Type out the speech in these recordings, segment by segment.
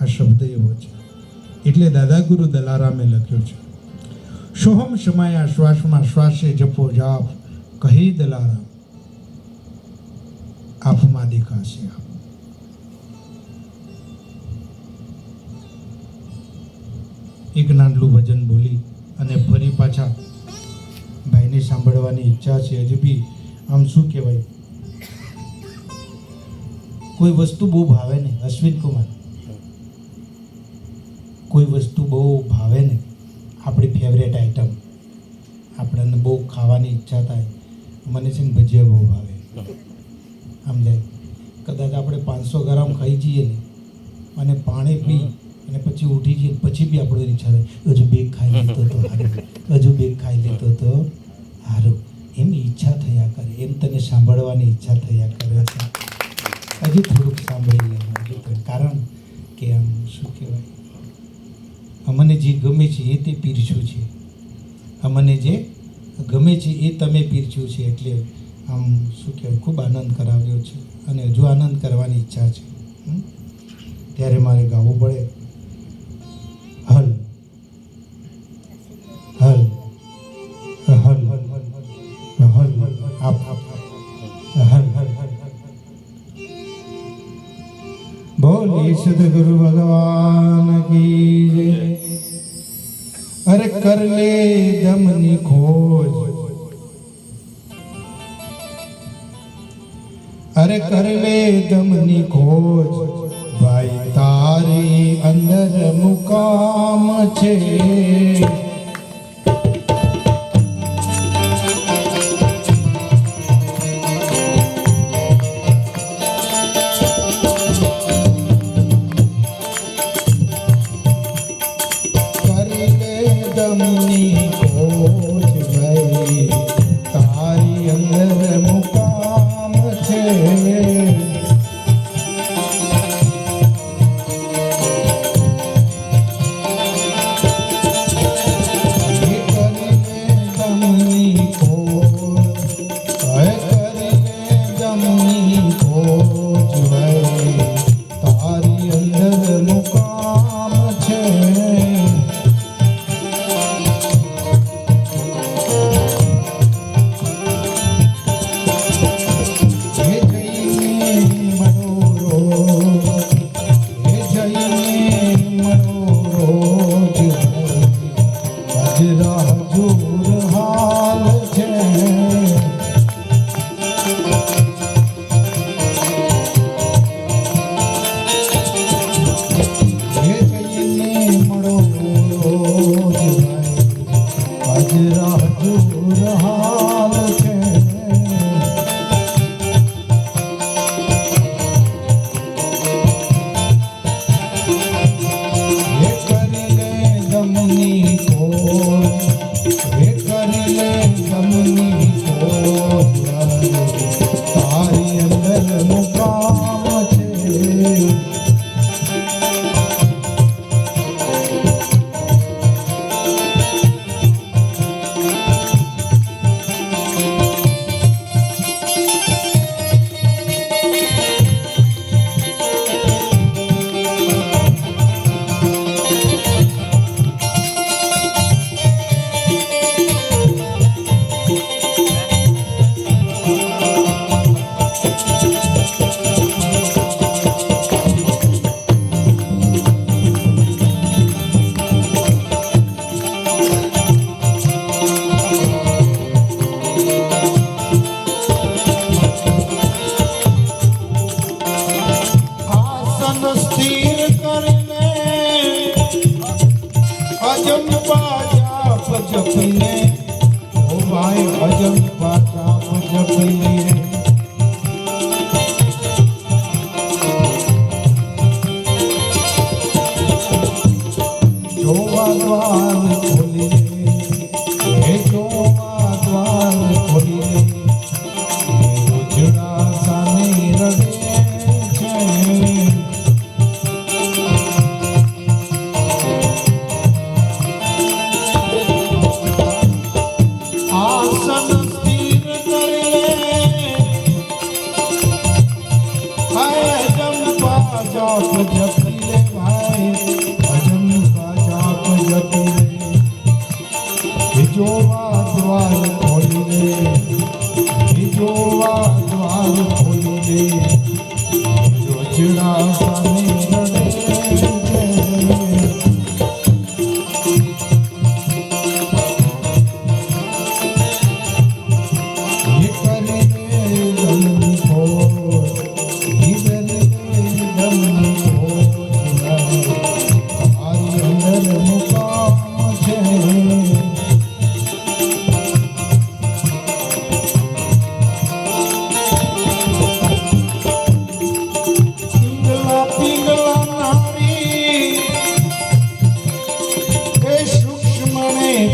આ શબ્દ એવો છે. એટલે દાદા ગુરુ દલારામે લખ્યું છે, સોહમ સમાયા શ્વાસમાં શ્વાસે જપો જાપ, કહી દલારામ આંખમાં દેખાશે આપ. એક નાનલું ભજન બોલી અને ફરી પાછા ભાઈને સાંભળવાની ઈચ્છા છે. હજી બી આમ શું કહેવાય, કોઈ વસ્તુ બહુ ભાવે ને અશ્વિન કુમાર, કોઈ વસ્તુ બહુ ભાવે ને, આપણી ફેવરેટ આઈટમ આપણને બહુ ખાવાની ઈચ્છા થાય. મને છે ને ભજીયા બહુ ભાવે, સમજાય. કદાચ આપણે 500 ગ્રામ ખાઈ જઈએ ને અને પાણી પી અને પછી ઉઠી જઈએ, પછી બી આપણને ઈચ્છા થાય હજુ બેગ ખાઈ લેતો તો સારું, હજુ બેગ ખાઈ લેતો તો સારું. એમ ઈચ્છા થયા કરે, એમ તને સાંભળવાની ઈચ્છા થયા કરે છે. હજી થોડુંક સાંભળી લેવાનું, હજુ તો. કારણ કે આમ શું કહેવાય, અમને જે ગમે છે એ તે પીરસ્યું છે, અમને જે ગમે છે એ તમે પીરસ્યું છે. એટલે આમ શું કહેવાય, ખૂબ આનંદ કરાવ્યો છે અને હજુ આનંદ કરવાની ઈચ્છા છે. ત્યારે મારે ગાવું પડે, હલ હલ હલ હલ હલ આપ હલ હલ બોલે સદગુરુ ભગવાન કી જય. અરે કર લે દમની ખોજ, અરે કર લે દમની ખોજ, ભાઈ તારી અંદર મુકામ છે. જોવા દ્વાર ખોલી દે જોજડા સામે રડે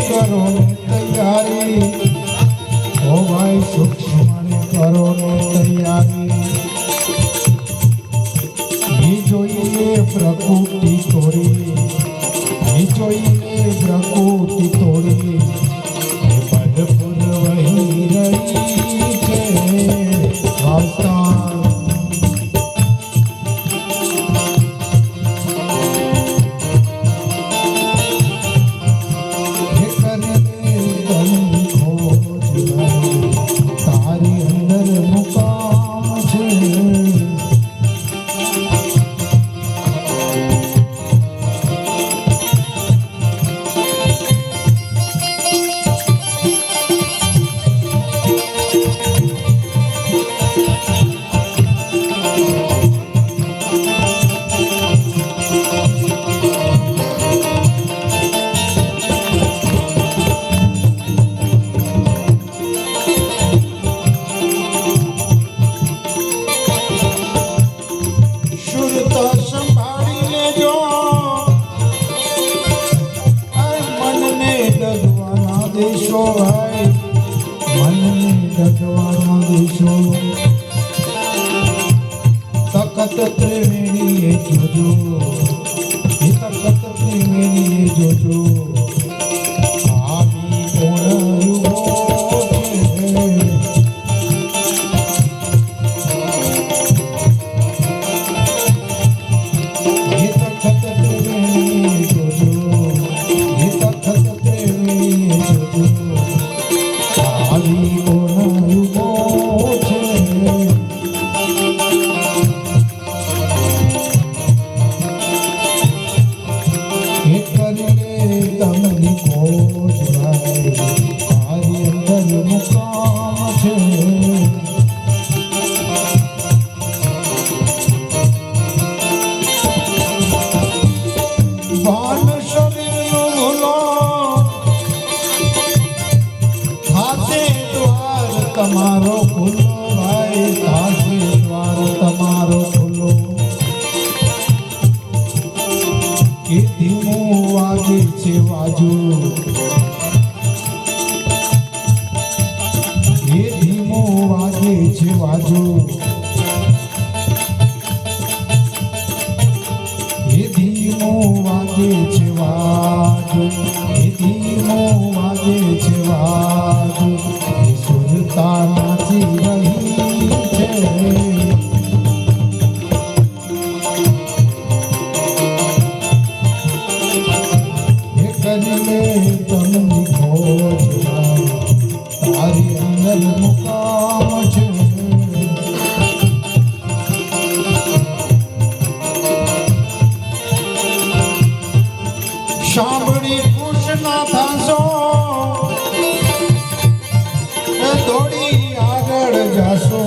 કરો ને તૈયારી ઓ ભાઈ સૂક્ષ્મ કરો ને તૈયારી ઈ જોઈએ પ્રકૃતિ તોડી ઈ જોઈએ પ્રકૃતિ તોડી બદપુર વહી રહી છે વાસ્તા તકત ત્રિવેણી જોજો તકત ત્રિવેણી જોજો આવી તમારો ખુલ્લો ભાઈ થાશે દ્વાર તમારો ખુલ્લો કે ધીમું વાગે છે વાજુ એ ધીમું વાગે છે વાજુ એ ધીમું વાગે છે વાજુ એ ધીમું વાગે છે વાજુ નાચી રહી છે એ કરીને તમની ખોજ તારી અંદર મુકામ છે સાંભળી ખુશ ના થાશો દોડી આગળ જાશો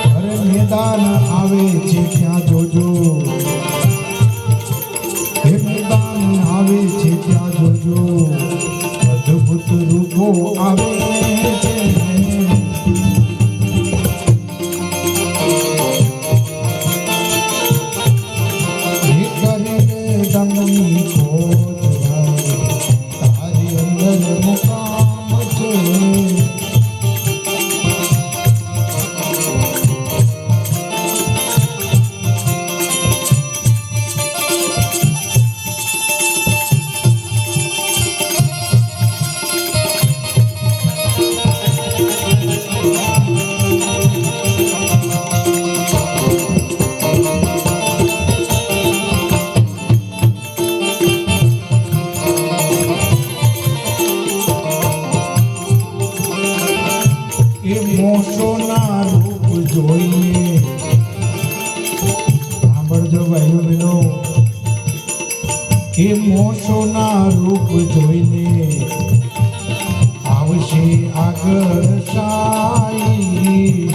અરે મેદાન આવે છે ત્યાં જોજો એ મેદાન આવે છે ત્યાં જોજો અદ્ભુત રૂપો આવે છે દમની ખોજ તારી અંદર મુકામ છે જોઈને સાંભળજો ભાઈઓ બહેનો એ મોશોના રૂપ જોઈને આવશે આગળ સાઈ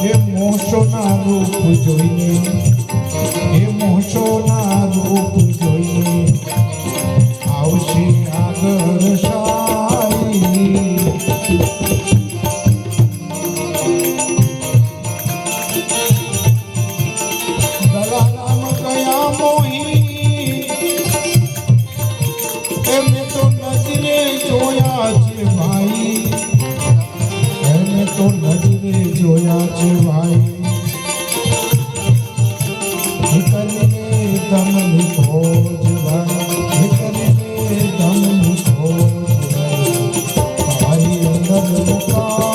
એ મોશોના રૂપ જોઈને એ મોશોના રૂપ જોઈને આવશે આગળ સાઈ દલારામ કયા મોહી એમને તો નજરે જોયા છે ભાઈ એમને તો નજરે જોયા છે ભાઈ નીકળીને દમની ખોજ ભાઈ નીકળીને દમની ખોજ ભાઈ તારી અંદર મુકા